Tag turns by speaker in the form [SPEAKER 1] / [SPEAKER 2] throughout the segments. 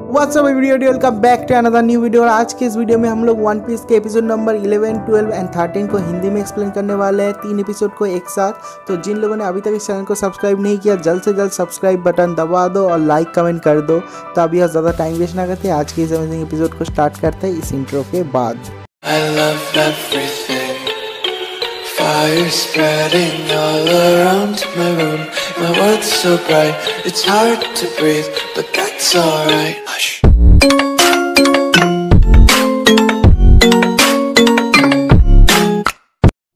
[SPEAKER 1] WhatsApp video welcome back to another new video. और आज के इस वीडियो में हम लोग वन पीस के एपिसोड नंबर 11, 12 एंड 13 को हिंदी में एक्सप्लेन करने वाले हैं, 3 एपिसोड को एक साथ। तो जिन लोगों ने अभी तक इस चैनल को सब्सक्राइब नहीं किया, जल्द से जल्द सब्सक्राइब बटन दबा दो और लाइक कमेंट कर दो। तो अभी और ज़्यादा टाइम वेस्ट ना करते, आज के इस अमेजिंग एपिसोड को स्टार्ट करते हैं इस इंट्रो के बाद।
[SPEAKER 2] Fire spreading all around my room. My world's so bright, it's hard to breathe, but that's alright. Hush.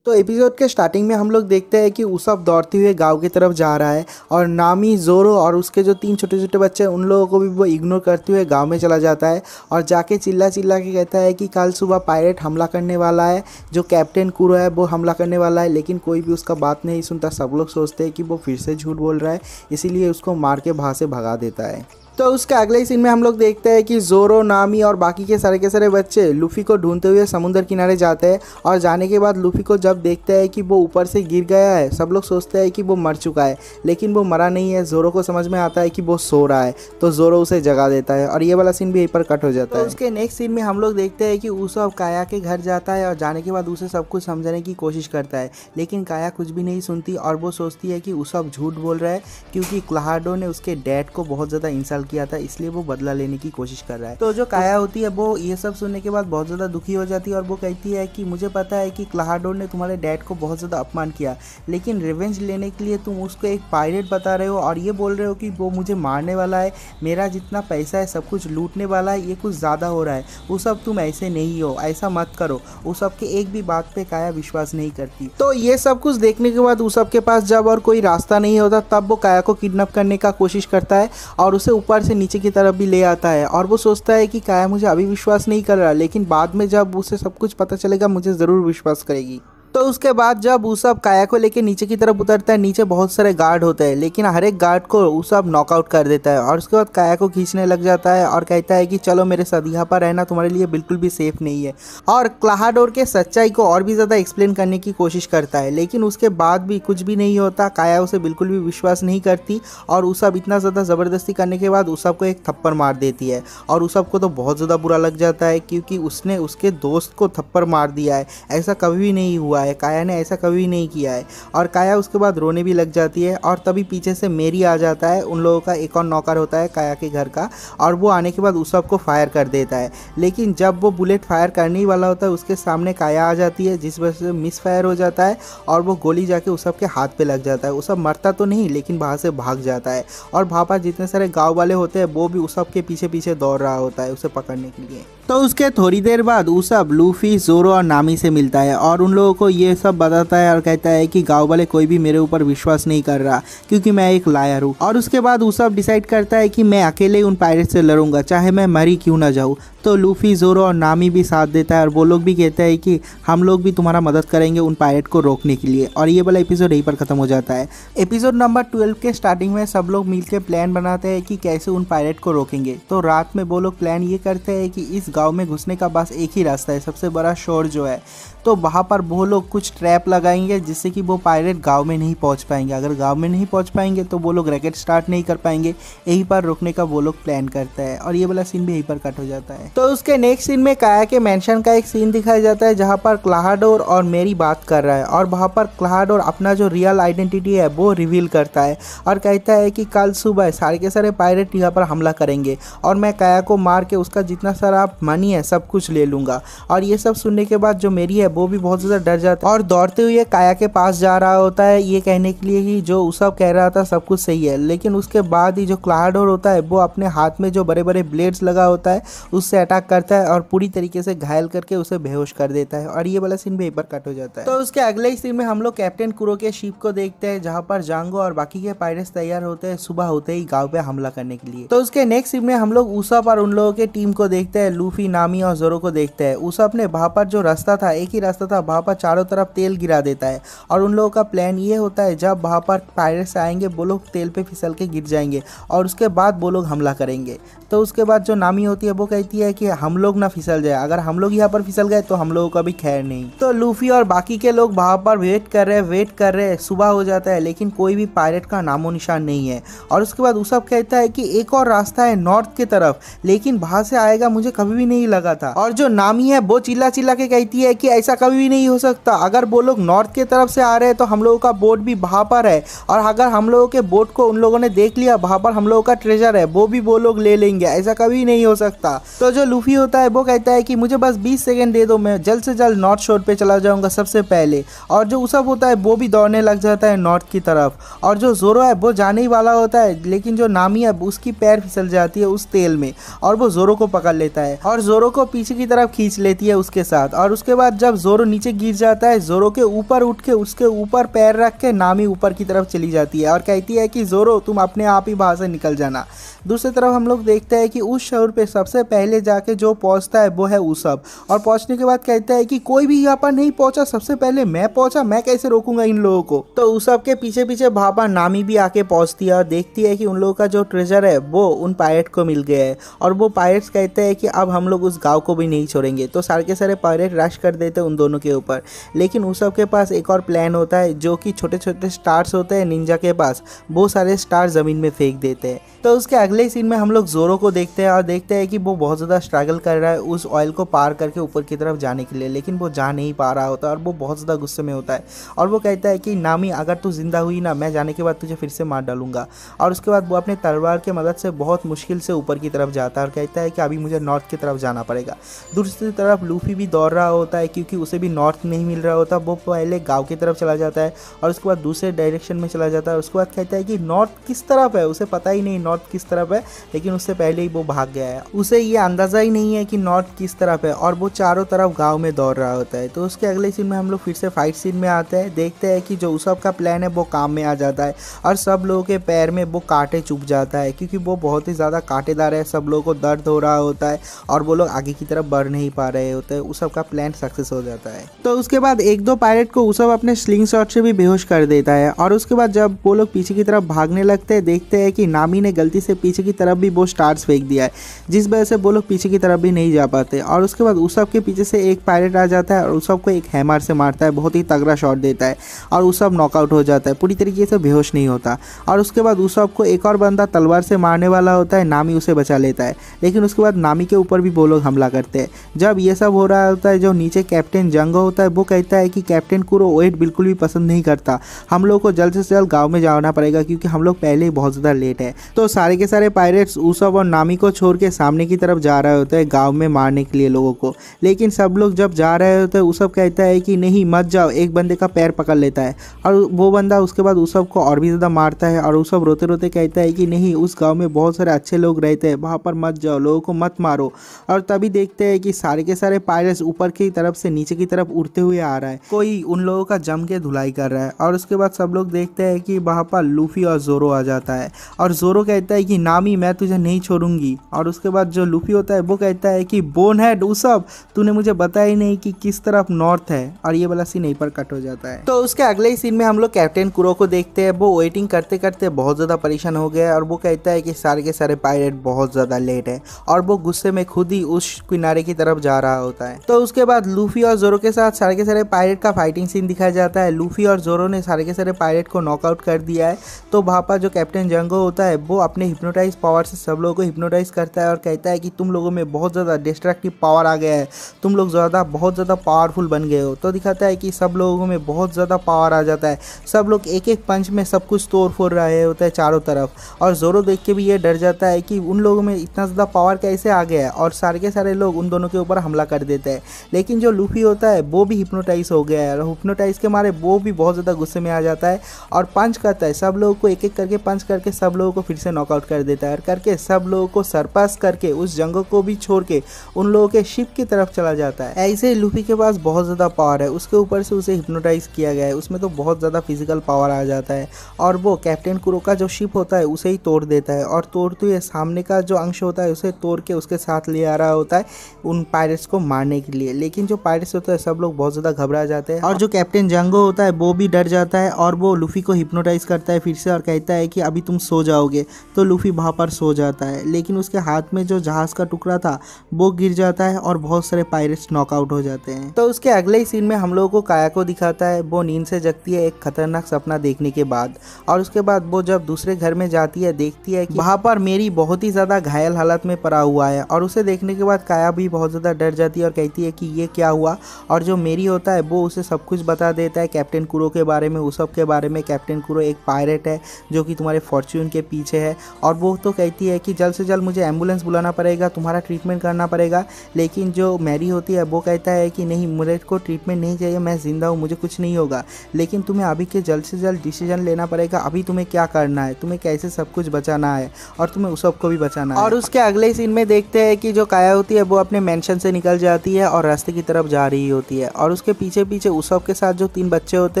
[SPEAKER 1] तो एपिसोड के स्टार्टिंग में हम लोग देखते हैं कि उसब दौड़ते हुए गांव की तरफ जा रहा है और नामी, जोरो और उसके जो 3 छोटे छोटे बच्चे हैं उन लोगों को भी वो इग्नोर करते हुए गांव में चला जाता है और जाके चिल्ला चिल्ला के कहता है कि कल सुबह पायरेट हमला करने वाला है, जो कैप्टन कुरो है वो हमला करने वाला है। लेकिन कोई भी उसका बात नहीं सुनता। सब लोग सोचते हैं कि वो फिर से झूठ बोल रहा है, इसीलिए उसको मार के वहाँ से भगा देता है। तो उसके अगले ही सीन में हम लोग देखते हैं कि जोरो, नामी और बाकी के सारे बच्चे लूफी को ढूंढते हुए समुद्र किनारे जाते हैं और जाने के बाद लूफी को जब देखते हैं कि वो ऊपर से गिर गया है, सब लोग सोचते हैं कि वो मर चुका है, लेकिन वो मरा नहीं है। जोरो को समझ में आता है कि वो सो रहा है, तो जोरो उसे जगा देता है और ये वाला सीन भी यहीं पर कट हो जाता है। उसके नेक्स्ट सीन में हम लोग देखते हैं कि उसब काया के घर जाता है और जाने के बाद उसे सब कुछ समझाने की कोशिश करता है, लेकिन काया कुछ भी नहीं सुनती और वो सोचती है कि उसब झूठ बोल रहा है क्योंकि क्लाहाडो ने उसके डैड को बहुत ज़्यादा इंसल्ट किया था, इसलिए वो बदला लेने की कोशिश कर रहा है। तो जो काया होती है वो ये सब सुनने के बाद बहुत ज़्यादा दुखी हो जाती है और वो कहती है कि मुझे पता है कि क्लाहाडो ने तुम्हारे डैड को बहुत ज़्यादा अपमान किया, लेकिन रिवेंज लेने के लिए तुम उसको एक पायरेट बता रहे हो और ये बोल रहे हो कि वो मुझे मारने वाला है, मेरा जितना पैसा है सब कुछ लूटने वाला है, ये कुछ ज़्यादा हो रहा है। वो सब तुम ऐसे नहीं हो, ऐसा मत करो। वो सब के एक भी बात पे काया विश्वास नहीं करती। तो ये सब कुछ देखने के बाद उस सब के पास जब और कोई रास्ता नहीं होता तब वो काया को किडनैप करने का कोशिश करता है और उसे ऊपर से नीचे की तरफ भी ले आता है और वो सोचता है कि काया मुझे अभी विश्वास नहीं कर रहा, लेकिन बाद में जब उसे सब कुछ पता चलेगा मुझे ज़रूर विश्वास करेगी। तो उसके बाद जब उसब काया को लेके नीचे की तरफ उतरता है, नीचे बहुत सारे गार्ड होते हैं, लेकिन हर एक गार्ड को उसब नॉकआउट कर देता है और उसके बाद काया को खींचने लग जाता है और कहता है कि चलो मेरे साथ, यहाँ पर रहना तुम्हारे लिए बिल्कुल भी सेफ नहीं है। और क्लाहाडोर के सच्चाई को और भी ज़्यादा एक्सप्लेन करने की कोशिश करता है, लेकिन उसके बाद भी कुछ भी नहीं होता। काया उसे बिल्कुल भी विश्वास नहीं करती और उसब इतना ज़्यादा ज़बरदस्ती करने के बाद उसब को एक थप्पड़ मार देती है और उसब को तो बहुत ज़्यादा बुरा लग जाता है क्योंकि उसने उसके दोस्त को थप्पड़ मार दिया है। ऐसा कभी भी नहीं हुआ है, काया ने ऐसा कभी नहीं किया है। और काया उसके बाद रोने भी लग जाती है और तभी पीछे से मेरी आ जाता है, उन लोगों का एक और नौकर होता है काया के घर का, और वो आने के बाद उसब को फायर कर देता है। लेकिन जब वो बुलेट फायर करने ही वाला होता है उसके सामने काया आ जाती है, जिस वजह से मिस फायर हो जाता है और वो गोली जाके उसब के हाथ पे लग जाता है। उसब मरता तो नहीं, लेकिन वहाँ से भाग जाता है और वहाँ पर जितने सारे गाँव वाले होते हैं वो भी उसब के पीछे पीछे दौड़ रहा होता है उसे पकड़ने के लिए। तो उसके थोड़ी देर बाद उसब लूफी, जोरो और नामी से मिलता है और उन लोगों को ये सब बताता है और कहता है कि गांव वाले कोई भी मेरे ऊपर विश्वास नहीं कर रहा क्योंकि मैं एक लायर हूँ। और उसके बाद उसब डिसाइड करता है कि मैं अकेले उन पायरेट से लड़ूंगा, चाहे मैं मरी क्यों ना जाऊँ। तो लूफी, जोरो और नामी भी साथ देता है और वो लोग भी कहते हैं कि हम लोग भी तुम्हारा मदद करेंगे उन पायरेट को रोकने के लिए। और ये वाला एपिसोड यहीं पर ख़त्म हो जाता है। एपिसोड नंबर 12 के स्टार्टिंग में सब लोग मिलकर प्लान बनाते हैं कि कैसे उन पायरेट को रोकेंगे। तो रात में वो लोग प्लान ये करते हैं कि इस गाँव में घुसने का बस एक ही रास्ता है, सबसे बड़ा शोर जो है, तो वहाँ पर वो लोग कुछ ट्रैप लगाएंगे जिससे कि वो पायरेट गांव में नहीं पहुँच पाएंगे। अगर गांव में नहीं पहुँच पाएंगे तो वो लोग रैकेट स्टार्ट नहीं कर पाएंगे। यहीं पर रुकने का वो लोग प्लान करता है और ये वाला सीन भी यहीं पर कट हो जाता है। तो उसके नेक्स्ट सीन में काया के मेंशन का एक सीन दिखाया जाता है जहाँ पर क्लाहाडोर और मेरी बात कर रहा है और वहाँ पर क्लाहाडोर अपना जो रियल आइडेंटिटी है वो रिवील करता है और कहता है कि कल सुबह सारे के सारे पायरेट यहाँ पर हमला करेंगे और मैं काया को मार के उसका जितना सारा मनी है सब कुछ ले लूँगा। और ये सब सुनने के बाद जो मेरी है वो भी बहुत ज़्यादा डर जाता है और दौड़ते हुए काया के पास जा रहा होता है ये कहने के लिए कि जो उसब कह रहा था सब कुछ सही है। लेकिन उसके बाद ही जो क्लाहाडोर होता है वो अपने हाथ में जो बड़े बड़े ब्लेड्स लगा होता है उससे अटैक करता है और पूरी तरीके से घायल करके उसे बेहोश कर देता है और ये वाला सीन भी एक बार कट हो जाता है। तो उसके अगले ही सीन में हम लोग कैप्टन कुरो के शिप को देखते हैं जहाँ पर जांगो और बाकी के पायरेट्स तैयार होते हैं सुबह होते ही गाँव पे हमला करने के लिए। तो उसके नेक्स्ट सीन में हम लोग उसब और उन लोगों के टीम को देखते हैं, लूफी, नामी और जोरो को देखते हैं। उसब ने वहाँ पर जो रास्ता था, एक ही रास्ता था, वहाँ पर चारों तरफ तेल गिरा देता है और उन लोगों का प्लान ये होता है जब वहाँ पर पायरेट्स आएंगे वो लोग तेल पे फिसल के गिर जाएंगे और उसके बाद वो लोग हमला करेंगे। तो उसके बाद जो नामी होती है वो कहती है है कि हम लोग ना फिसल जाए, अगर हम लोग यहाँ पर फिसल गए तो हम लोगों का भी खैर नहीं। तो लूफी और बाकी के लोग वहाँ पर वेट कर रहे हैं। सुबह हो जाता है लेकिन कोई भी पायरेट का नामो निशान नहीं है। और उसके बाद उसब कहता है कि एक और रास्ता है नॉर्थ की तरफ, लेकिन वहां से आएगा मुझे कभी भी नहीं लगा था। और जो नामी है वो चिल्ला चिल्ला के कहती है कि ऐसा कभी भी नहीं हो सकता, अगर वो लोग नॉर्थ की तरफ से आ रहे हैं तो हम लोगों का बोट भी वहां पर है, और अगर हम लोगों के बोट को उन लोगों ने देख लिया, वहां पर हम लोगों का ट्रेजर है वो भी वो लोग ले लेंगे, ऐसा कभी नहीं हो सकता। तो जो लूफी होता है वो कहता है कि मुझे बस 20 सेकंड दे दो, मैं जल्द से जल्द नॉर्थ शोर पे चला जाऊंगा सबसे पहले। और जो उसब होता है वो भी दौड़ने लग जाता है नॉर्थ की तरफ। और जो जोरो है वो जाने ही वाला होता है, लेकिन जो नामी है उसकी पैर फिसल जाती है उस तेल में और वो जोरो को पकड़ लेता है और जोरो को पीछे की तरफ खींच लेती है उसके साथ। और उसके बाद जब जोरो नीचे गिर जाता है, जोरो के ऊपर उठ के उसके ऊपर पैर रख के नामी ऊपर की तरफ चली जाती है और कहती है कि जोरो तुम अपने आप ही वहां से निकल जाना। दूसरी तरफ हम लोग देखते हैं कि उस शहर पे सबसे पहले जाके जो पहुंचता है वो है उसब, और पहुंचने के बाद कहता है कि कोई भी यहाँ पर नहीं पहुंचा, सबसे पहले मैं पहुंचा, मैं कैसे रोकूंगा इन लोगों को। तो उसब के पीछे पीछे वहाँ पर नामी भी आके पहुंचती है और देखती है कि उन लोगों का जो ट्रेजर है वो उन पायरेट को मिल गया है। और वो पायरेट्स कहते हैं कि अब हम लोग उस गाँव को भी नहीं छोड़ेंगे। तो सारे के सारे पायरेट रश कर देते हैं उन दोनों के ऊपर, लेकिन उसब के पास एक और प्लान होता है, जो कि छोटे छोटे स्टार्स होते हैं निंजा के पास, वो सारे स्टार जमीन में फेंक देते हैं। तो उसके अगले सीन में हम लोग जोरो को देखते हैं और देखते हैं कि वो बहुत ज़्यादा स्ट्रगल कर रहा है उस ऑयल को पार करके ऊपर की तरफ जाने के लिए, लेकिन वो जा नहीं पा रहा होता और वो बहुत ज़्यादा गुस्से में होता है। और वो कहता है कि नामी अगर तू जिंदा हुई ना, मैं जाने के बाद तुझे फिर से मार डालूंगा। और उसके बाद वो अपने तलवार की मदद से बहुत मुश्किल से ऊपर की तरफ जाता है और कहता है कि अभी मुझे नॉर्थ की तरफ जाना पड़ेगा। दूसरी तरफ लूफी भी दौड़ रहा होता है क्योंकि उसे भी नॉर्थ नहीं मिल रहा होता। वो पहले गाँव की तरफ चला जाता है और उसके बाद दूसरे डायरेक्शन में चला जाता है। उसके बाद कहता है कि नॉर्थ किस तरफ है, उसे पता ही नहीं नॉर्थ किस तरफ है, लेकिन उससे पहले ही वो भाग गया है, उसे ये अंदाजा ही नहीं है कि नॉर्थ किस तरफ है और वो चारों तरफ गांव में दौड़ रहा होता है। तो उसके अगले सीन में हम लोग फिर से फाइट सीन में आते हैं। देखते हैं कि जो उसब का प्लान है वो काम में आ जाता है और सब लोगों के पैर में वो कांटे चुभ जाता है क्योंकि वो बहुत ही ज़्यादा कांटेदार है। सब लोगों को दर्द हो रहा होता है और वो लोग आगे की तरफ बढ़ नहीं पा रहे होते हैं। उसब का प्लान सक्सेस हो जाता है। तो उसके बाद एक दो पायरेट को उसब अपने स्लिंग शॉट से भी बेहोश कर देता है। और उसके बाद जब वो लोग पीछे की तरफ भागने लगते हैं, देखते हैं कि नामी ने गलती से पीछे की तरफ भी वो स्टार्स फेंक दिया है, जिस वजह से वो लोग पीछे की तरफ भी नहीं जा पाते। और उसके बाद उसब के पीछे से एक पायरेट आ जाता है और उसब को एक हैमर से मारता है, बहुत ही तगड़ा शॉट देता है और उसब नॉकआउट हो जाता है, पूरी तरीके से बेहोश नहीं होता। और उसके बाद उसब को एक और बंदा तलवार से मारने वाला होता है, नामी उसे बचा लेता है, लेकिन उसके बाद नामी के ऊपर भी वो लोग हमला करते हैं। जब ये सब हो रहा होता है, जो नीचे कैप्टन जंगो होता है वो कहता है कि कैप्टन कुरो वेट बिल्कुल भी पसंद नहीं करता, हम लोग को जल्द से जल्द गाँव में जाना पड़ेगा क्योंकि हम लोग पहले ही बहुत ज़्यादा लेट है। तो सारे के सारे पायरेट्स उसब और नामी को छोड़ के सामने की तरफ जा रहे होते हैं गांव में मारने के लिए लोगों को, लेकिन सब लोग जब जा रहे होते हैं उसब कहता है कि नहीं मत जाओ, एक बंदे का पैर पकड़ लेता है और वो बंदा उसके बाद उसब को और भी ज़्यादा मारता है। और उसब रोते रोते कहता है कि नहीं, उस गांव में बहुत सारे अच्छे लोग रहते हैं, वहाँ पर मत जाओ, लोगों को मत मारो। और तभी देखते हैं कि सारे के सारे पायरेट्स ऊपर की तरफ से नीचे की तरफ उड़ते हुए आ रहा है, कोई उन लोगों का जम के धुलाई कर रहा है। और उसके बाद सब लोग देखते हैं कि वहाँ पर लूफी और जोरो आ जाता है और जोरो कहता है कि नामी मैं तुझे नहीं छोड़ूंगी। और उसके बाद जो लूफी होता है वो कहता है कि बोन हेड उसब तूने मुझे बताया ही नहीं कि किस तरफ नॉर्थ है, और ये वाला सीन यहीं पर कट हो जाता है। तो उसके अगले ही सीन में हम लोग कैप्टन कुरो को देखते हैं। वो वेटिंग करते करते बहुत ज़्यादा परेशान हो गया और वो कहता है कि सारे के सारे पायरेट बहुत ज़्यादा लेट है और वो गुस्से में खुद ही उस किनारे की तरफ जा रहा होता है। तो उसके बाद लूफी और जोरो के साथ सारे के सारे पायरेट का फाइटिंग सीन दिखाया जाता है। लूफी और जोरो ने सारे के सारे पायरेट को नॉकआउट कर दिया है। तो वहाँ पर जो कैप्टन जंगो होता है वो अपने हिप्नोटाइज पावर से सब लोगों को हिप्नोटाइज करता है और कहता है कि तुम लोगों में बहुत ज़्यादा डिस्ट्रक्टिव पावर आ गया है, तुम लोग बहुत ज़्यादा पावरफुल बन गए हो। तो दिखाता है कि सब लोगों में बहुत ज़्यादा पावर आ जाता है, सब लोग एक एक पंच में सब कुछ तोड़ फोड़ रहे होते हैं चारों तरफ। और जोरो देख के भी ये डर जाता है कि उन लोगों में इतना ज़्यादा पावर कैसे आ गया है और सारे के सारे लोग उन दोनों के ऊपर हमला कर देते हैं। लेकिन जो लूफी होता है वो भी हिप्नोटाइज हो गया है और हिप्नोटाइज के मारे वो भी बहुत ज़्यादा गुस्से में आ जाता है और पंच करता है, सब लोगों को एक एक करके पंच करके सब लोगों को फिर से नॉकआउट कर देता है और करके सब लोगों को सरपास करके उस जंगल को भी छोड़ के उन लोगों के शिप की तरफ चला जाता है। ऐसे ही लूफी के पास बहुत ज़्यादा पावर है, उसके ऊपर से उसे हिप्नोटाइज किया गया है, उसमें तो बहुत ज़्यादा फिजिकल पावर आ जाता है और वो कैप्टन कुरो का जो शिप होता है उसे ही तोड़ देता है और तोड़ते हुए सामने का जो अंश होता है उसे तोड़ के उसके साथ ले आ रहा होता है उन पायरेट्स को मारने के लिए। लेकिन जो पायरेट्स होता है सब लोग बहुत ज़्यादा घबरा जाते हैं और जो कैप्टन जंगो होता है वो भी डर जाता है और वो लूफी को हिप्नोटाइज करता है फिर से और कहता है कि अभी तुम सो जाओगे। तो लूफी वहाँ पर सो जाता है, लेकिन उसके हाथ में जो जहाज़ का रुक रहा था वो गिर जाता है और बहुत सारे पायरेट्स नॉकआउट हो जाते हैं। तो उसके अगले ही सीन में हम लोगों को काया को दिखाता है, वो नींद से जगती है एक खतरनाक सपना देखने के बाद, और उसके बाद वो जब दूसरे घर में जाती है देखती है कि वहाँ पर मेरी बहुत ही ज़्यादा घायल हालत में पड़ा हुआ है। और उसे देखने के बाद काया भी बहुत ज़्यादा डर जाती है और कहती है कि ये क्या हुआ। और जो मेरी होता है वो उसे सब कुछ बता देता है कैप्टन कुरो के बारे में, उसब के बारे में। कैप्टन कुरो एक पायरेट है जो कि तुम्हारे फॉर्च्यून के पीछे है। और वो तो कहती है कि जल्द से जल्द मुझे एम्बुलेंस बुलाना पड़ेगा, तुम्हारा ट्रीटमेंट करना पड़ेगा। लेकिन जो मैरी होती है वो कहता है कि नहीं, मुझे को ट्रीटमेंट नहीं चाहिए, मैं जिंदा हूँ, मुझे कुछ नहीं होगा। लेकिन तुम्हें अभी के जल्द से जल्द डिसीजन लेना पड़ेगा, अभी तुम्हें क्या करना है, तुम्हें कैसे सब कुछ बचाना है और तुम्हें उसब को भी बचाना है। और उसके अगले सीन में देखते हैं कि जो काया होती है वो अपने मेंशन से निकल जाती है और रास्ते की तरफ जा रही होती है। और उसके पीछे पीछे उसब के साथ जो 3 बच्चे होते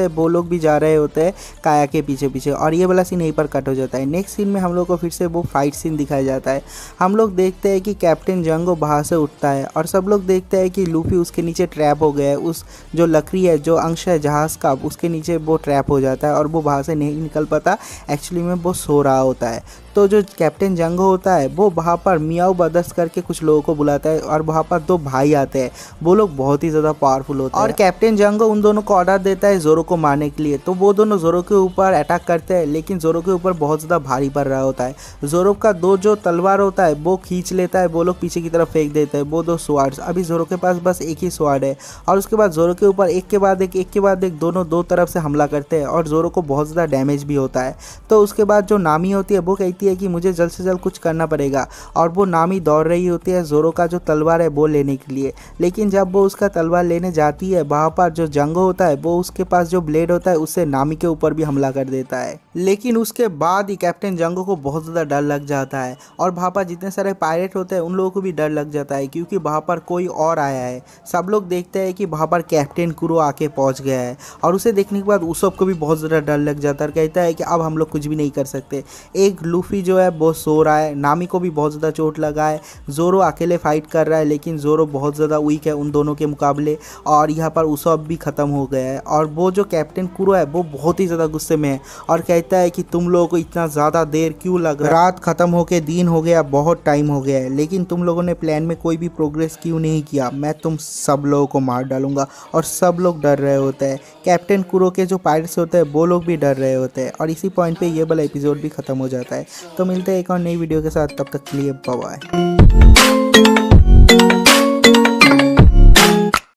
[SPEAKER 1] हैं वो लोग भी जा रहे होते हैं काया के पीछे पीछे। और ये वाला सीन यहीं पर कट हो जाता है। नेक्स्ट सीन में हम लोग को फिर से वो फाइट सीन दिखाया जाता है। हम लोग देखते हैं कि कैप्टन जंगो बाहर से उठता है और सब लोग देखते हैं कि लूफी उसके नीचे ट्रैप हो गया है। उस जो लकड़ी है, जो अंश है जहाज़ का, उसके नीचे वो ट्रैप हो जाता है और वो बाहर से नहीं निकल पाता। एक्चुअली में वो सो रहा होता है। तो जो कैप्टन जंगो होता है वो वहाँ पर मियाओ ब्रदर्स करके कुछ लोगों को बुलाता है और वहाँ पर 2 भाई आते हैं। वो लोग बहुत ही ज़्यादा पावरफुल होते हैं और कैप्टन जंगो उन दोनों को ऑर्डर देता है जोरो को मारने के लिए। तो वो दोनों जोरो के ऊपर अटैक करते हैं, लेकिन जोरो के ऊपर बहुत ज़्यादा भारी पड़ रहा होता है। जोरो का 2 जो तलवार होता है वो खींच लेता है, वो लोग पीछे की तरफ फेंक देते हैं वो 2 स्वार्ड्स। अभी जोरो के पास बस एक ही स्वार्ड है और उसके बाद जोरो के ऊपर एक के बाद एक दोनों 2 तरफ से हमला करते हैं और जोरो को बहुत ज़्यादा डैमेज भी होता है। तो उसके बाद जो नामी होती है वो कहती है कि मुझे जल्द से जल्द कुछ करना पड़ेगा और वो नामी दौड़ रही होती है जोरो का जो तलवार है वो लेने के लिए। लेकिन जब वो उसका तलवार लेने जाती है वहाँ पर जो जंगो होता है वो उसके पास जो ब्लेड होता है उससे नामी के ऊपर भी हमला कर देता है। लेकिन उसके बाद ही कैप्टन जंगो को बहुत ज़्यादा डर लग जाता है और वहाँ पर जितने सारे पायरेट होते हैं उन लोगों को भी डर लग जाता है, क्योंकि वहाँ पर कोई और आया है। सब लोग देखते हैं कि वहाँ पर कैप्टन कुरो आके पहुँच गया है और उसे देखने के बाद उसब को भी बहुत ज़्यादा डर लग जाता है और कहता है कि अब हम लोग कुछ भी नहीं कर सकते। एक लूफी जो है वो सो रहा है, नामी को भी बहुत ज़्यादा चोट लगा है, जोरो अकेले फाइट कर रहा है लेकिन जोरो बहुत ज़्यादा वीक है उन दोनों के मुकाबले। और यहाँ पर उसब भी ख़त्म हो गया है और वो जो कैप्टन कुरो है वो बहुत ही ज़्यादा गुस्से में है और कहता है कि तुम लोगों को इतना ज़्यादा देर क्यों लग रहा है, रात ख़त्म होके दिन हो गया, बहुत टाइम हो गया है, लेकिन तुम लोगों ने प्लान में कोई भी प्रोग्रेस क्यों नहीं किया, मैं तुम सब लोगों को मार डालूंगा। और सब लोग डर रहे होते हैं, कैप्टन कुरो के जो पायरेट्स होते हैं वो लोग भी डर रहे होते हैं। और इसी पॉइंट पे ये वाला एपिसोड भी ख़त्म हो जाता है। तो मिलते हैं एक और नई वीडियो के साथ, तब तक के लिए बाय बाय।